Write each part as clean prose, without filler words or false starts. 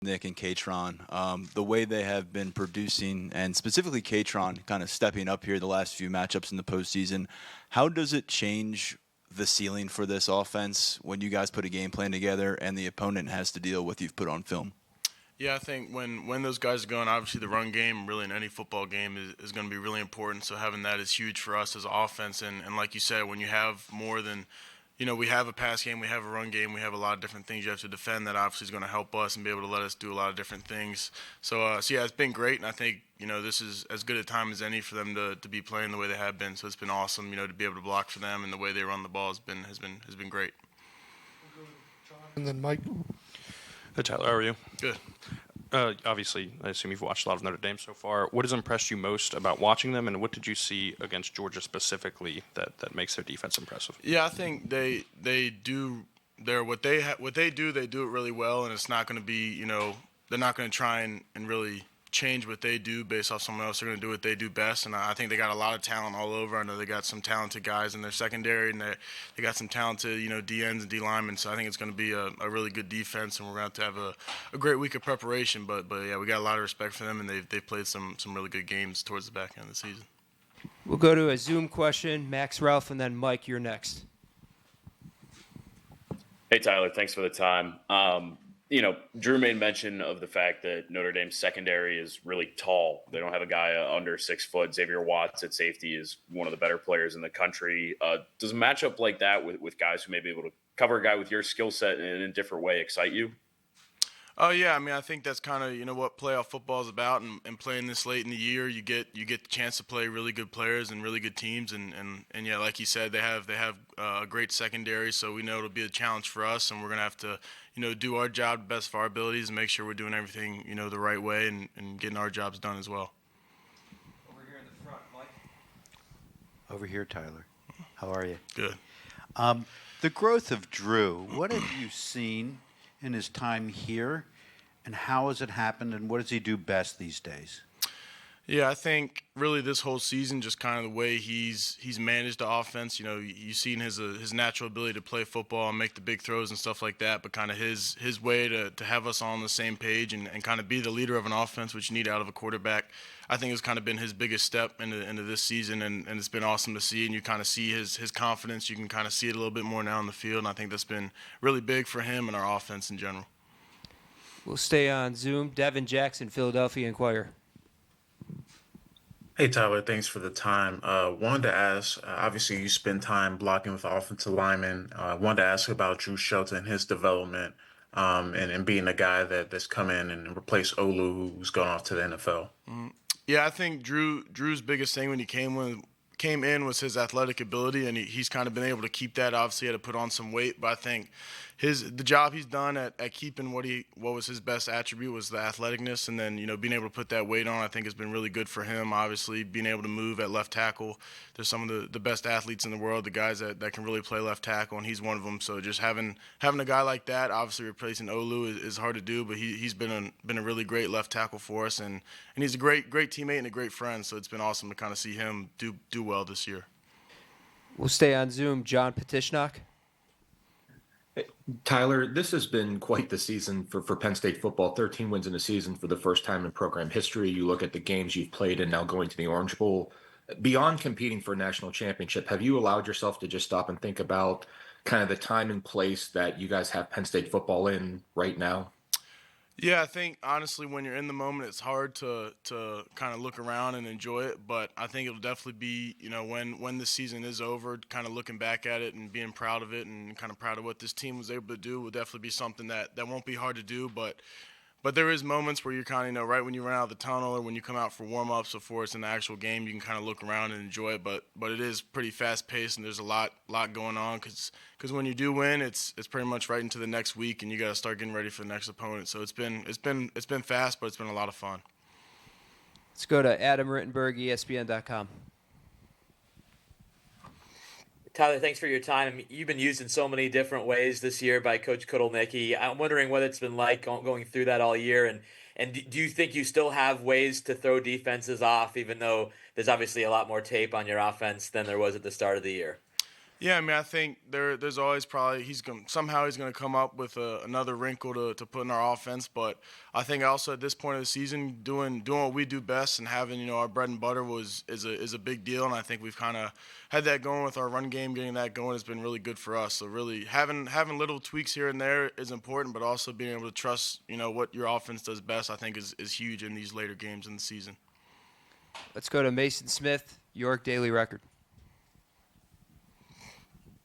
Nick and Katron, the way they have been producing, and specifically Katron kind of stepping up here the last few matchups in the postseason, how does it change the ceiling for this offense when you guys put a game plan together and the opponent has to deal with you've put on film? Yeah, I think when those guys are going, obviously the run game, really in any football game, is going to be really important. So having that is huge for us as an offense. And like you said, when you have more than, we have a pass game, we have a run game, we have a lot of different things you have to defend. That obviously is going to help us and be able to let us do a lot of different things. So yeah, it's been great. And I think, this is as good a time as any for them to be playing the way they have been. So it's been awesome, to be able to block for them, and the way they run the ball has been great. And then Mike. Hey, Tyler, how are you? Good. Obviously, I assume you've watched a lot of Notre Dame so far. What has impressed you most about watching them, and what did you see against Georgia specifically that makes their defense impressive? Yeah, I think they do. What they do, they do it really well, and it's not going to be, they're not going to try and really change what they do based off someone else. They're going to do what they do best, and I think they got a lot of talent all over. I know they got some talented guys in their secondary, and they got some talented, D ends and D linemen. So I think it's going to be a really good defense, and we're going to have a great week of preparation. But yeah, we got a lot of respect for them, and they've played some really good games towards the back end of the season. We'll go to a Zoom question. Max, Ralph, and then Mike, you're next. Hey, Tyler, thanks for the time. Drew made mention of the fact that Notre Dame's secondary is really tall. They don't have a guy under 6 foot. Xavier Watts at safety is one of the better players in the country. Does a matchup like that with guys who may be able to cover a guy with your skill set in a different way excite you? Oh yeah, I mean, I think that's kind of what playoff football is about, and playing this late in the year, you get the chance to play really good players and really good teams, and yeah, like you said, they have a great secondary, so we know it'll be a challenge for us, and we're gonna have to do our job the best of our abilities and make sure we're doing everything the right way and getting our jobs done as well. Over here in the front, Mike. Over here, Tyler. How are you? Good. The growth of Drew, what have you seen in his time here, and how has it happened, and what does he do best these days? Yeah, I think really this whole season, just kind of the way he's managed the offense. You've seen his natural ability to play football and make the big throws and stuff like that, but kind of his way to have us all on the same page and kind of be the leader of an offense, which you need out of a quarterback, I think has kind of been his biggest step into this season, and it's been awesome to see. And you kind of see his confidence. You can kind of see it a little bit more now in the field, and I think that's been really big for him and our offense in general. We'll stay on Zoom. Devin Jackson, Philadelphia Inquirer. Hey, Tyler, thanks for the time. Wanted to ask, obviously you spend time blocking with offensive linemen. Wanted to ask about Drew Shelton, his development, and being a guy that's come in and replaced Olu, who's gone off to the NFL. Yeah, I think Drew's biggest thing when he came in was his athletic ability, and he's kind of been able to keep that. Obviously, he had to put on some weight, but I think the job he's done at keeping what was his best attribute was the athleticness, and then being able to put that weight on, I think has been really good for him. Obviously, being able to move at left tackle, there's some of the best athletes in the world, the guys that can really play left tackle, and he's one of them. So just having a guy like that, obviously replacing Olu is hard to do, but he's been a really great left tackle for us, and he's a great teammate and a great friend. So it's been awesome to kind of see him do well this year. We'll stay on Zoom. John Petishnock. Tyler, this has been quite the season for Penn State football. 13 wins in a season for the first time in program history. You look at the games you've played and now going to the Orange Bowl. Beyond competing for a national championship, have you allowed yourself to just stop and think about kind of the time and place that you guys have Penn State football in right now? Yeah, I think honestly, when you're in the moment, it's hard to kind of look around and enjoy it. But I think it'll definitely be, when the season is over, kind of looking back at it and being proud of it and kind of proud of what this team was able to do will definitely be something that won't be hard to do. But there is moments where you're kind of, right when you run out of the tunnel or when you come out for warm-ups before it's in the actual game, you can kind of look around and enjoy it. But it is pretty fast-paced, and there's a lot going on because when you do win, it's pretty much right into the next week, and you got to start getting ready for the next opponent. So it's been fast, but it's been a lot of fun. Let's go to Adam Rittenberg, ESPN.com. Tyler, thanks for your time. I mean, you've been used in so many different ways this year by Coach Kudlnicki. I'm wondering what it's been like going through that all year, and do you think you still have ways to throw defenses off, even though there's obviously a lot more tape on your offense than there was at the start of the year? Yeah, I mean, I think there's always probably somehow he's going to come up with another wrinkle to put in our offense. But I think also at this point of the season, doing what we do best and having our bread and butter is a big deal. And I think we've kind of had that going with our run game. Getting that going has been really good for us. So really having little tweaks here and there is important, but also being able to trust what your offense does best, I think is huge in these later games in the season. Let's go to Mason Smith, York Daily Record.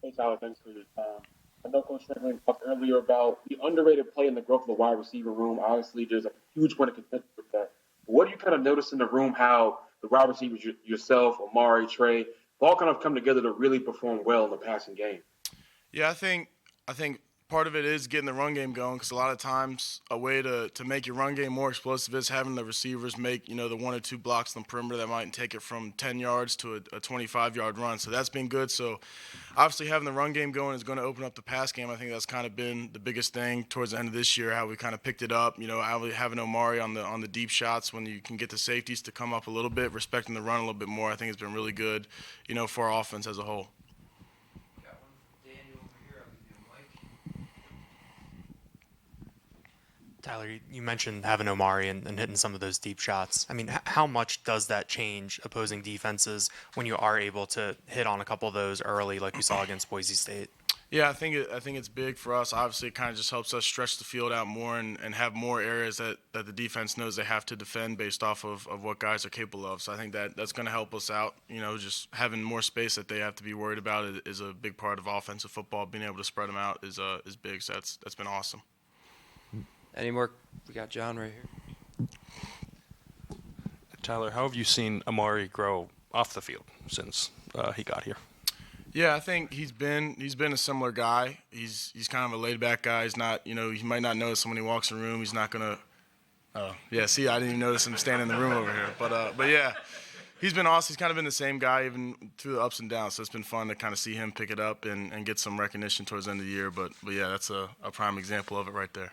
Hey, Tyler, thanks for your time. I know Coach Franklin talked earlier about the underrated play and the growth of the wide receiver room. Obviously, there's a huge point of contention with that. What do you kind of notice in the room how the wide receivers, yourself, Amari, Trey, all kind of come together to really perform well in the passing game? Yeah, I think part of it is getting the run game going, because a lot of times a way to make your run game more explosive is having the receivers make, the 1 or 2 blocks on the perimeter that might take it from 10 yards to a 25-yard run. So that's been good. So obviously having the run game going is going to open up the pass game. I think that's kind of been the biggest thing towards the end of this year, how we kind of picked it up. Having Omari on the deep shots when you can get the safeties to come up a little bit, respecting the run a little bit more, I think it's been really good, for our offense as a whole. Tyler, you mentioned having Omari and hitting some of those deep shots. I mean, how much does that change opposing defenses when you are able to hit on a couple of those early, like we saw against Boise State? Yeah, I think it's big for us. Obviously, it kind of just helps us stretch the field out more and have more areas that the defense knows they have to defend based off of what guys are capable of. So I think that's going to help us out. Just having more space that they have to be worried about is a big part of offensive football. Being able to spread them out is big. So that's been awesome. Any more? We got John right here. Tyler, how have you seen Amari grow off the field since he got here? Yeah, I think he's been a similar guy. He's kind of a laid back guy. He's not, he might not notice when he walks in the room. He's not gonna. Yeah. See, I didn't even notice him standing in the room over here. But yeah, he's been awesome. He's kind of been the same guy even through the ups and downs. So it's been fun to kind of see him pick it up and get some recognition towards the end of the year. But yeah, that's a prime example of it right there.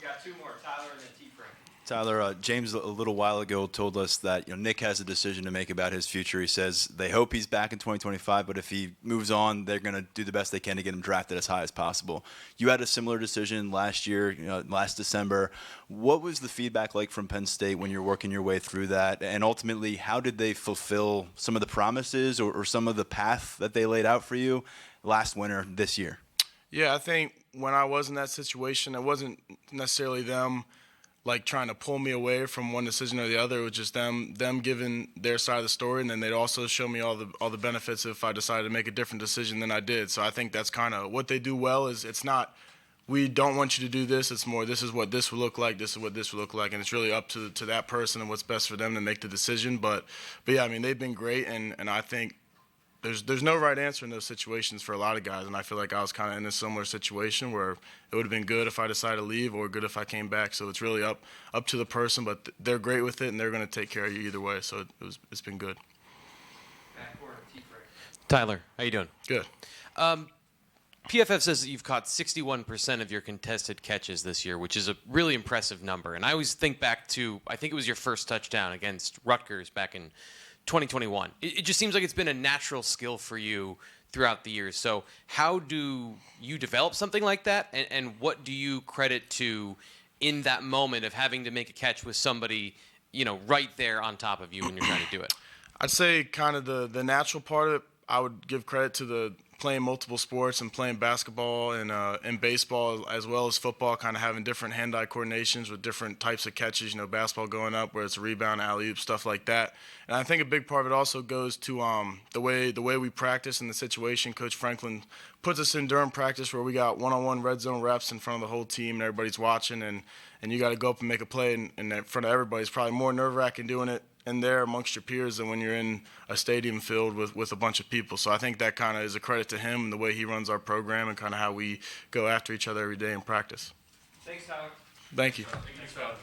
Got 2 more, Tyler and then T-Frank. Tyler, James a little while ago told us that Nick has a decision to make about his future. He says they hope he's back in 2025, but if he moves on, they're going to do the best they can to get him drafted as high as possible. You had a similar decision last year, last December. What was the feedback like from Penn State when you're working your way through that? And ultimately, how did they fulfill some of the promises or some of the path that they laid out for you last winter this year? Yeah, I think when I was in that situation, it wasn't necessarily them trying to pull me away from one decision or the other. It was just them giving their side of the story, and then they'd also show me all the benefits if I decided to make a different decision than I did. So I think that's kind of what they do well. Is it's not we don't want you to do this. It's more this is what this would look like. This is what this would look like, and it's really up to that person and what's best for them to make the decision. But yeah, I mean they've been great, and I think. There's no right answer in those situations for a lot of guys, and I feel like I was kind of in a similar situation where it would have been good if I decided to leave or good if I came back. So it's really up to the person, but they're great with it, and they're going to take care of you either way. So it's been good. Tyler, how you doing? Good. PFF says that you've caught 61% of your contested catches this year, which is a really impressive number. And I always think back to, I think it was your first touchdown against Rutgers back in 2021. It just seems like it's been a natural skill for you throughout the years. So how do you develop something like that? And what do you credit to in that moment of having to make a catch with somebody, right there on top of you when you're trying to do it? I'd say kind of the natural part of it, I would give credit to the playing multiple sports and playing basketball and baseball as well as football, kind of having different hand-eye coordinations with different types of catches, basketball going up where it's a rebound, alley-oop, stuff like that. And I think a big part of it also goes to the way we practice in the situation. Coach Franklin puts us in during practice where we got one-on-one red zone reps in front of the whole team and everybody's watching and you got to go up and make a play and in front of everybody. It's probably more nerve-wracking doing it in there amongst your peers than when you're in a stadium filled with a bunch of people. So I think that kind of is a credit to him and the way he runs our program and kind of how we go after each other every day in practice. Thanks, Tyler. Thank you. Thanks,